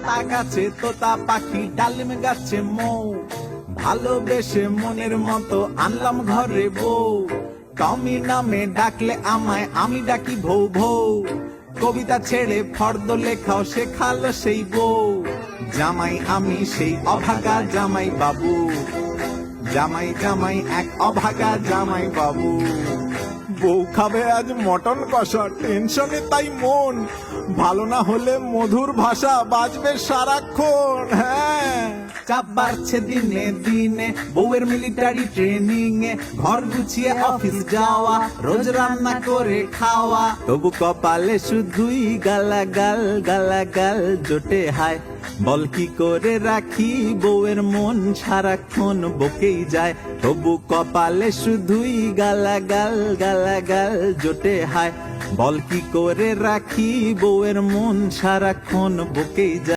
আতা গাছে তোতা পাখি, ডালিম গাছে মৌ, ভালোবেসে মনের মতো আনলাম ঘরে বউ। টমি নামে ডাকলে আমায় আমি ডাকি ভৌ ভৌ, কবিতা ছেড়ে ফর্দ লেখাও শেখালো সেই বউ। জামাই আমি সেই অভাগা জামাই বাবু, জামাই জামাই এক অভাগা জামাই বাবু। বউ খাবে আজ মটন কষা, টেনশনে তাই মন, ভালো না হলে মধুর ভাষা বাজবে সারাক্ষণ। হ্যাঁ, চাপ বাড়ছে দিনে দিনে, বউয়ের মিলিটারি ট্রেনিং এ, ঘর গুছিয়ে অফিস যাওয়া, রোজ রান্না করে খাওয়া, তবু কপালে শুধুই গালাগাল গালাগাল জোটে। হায় বল কি করে রাখি বউয়ের মন, সারাক্ষণ বকেই যায়, তবু কপালে শুধুই গালাগাল গালাগাল জোটে। হায় বল কি করে রাখি বউয়ের মন, সারাক্ষণ বকেই যায়।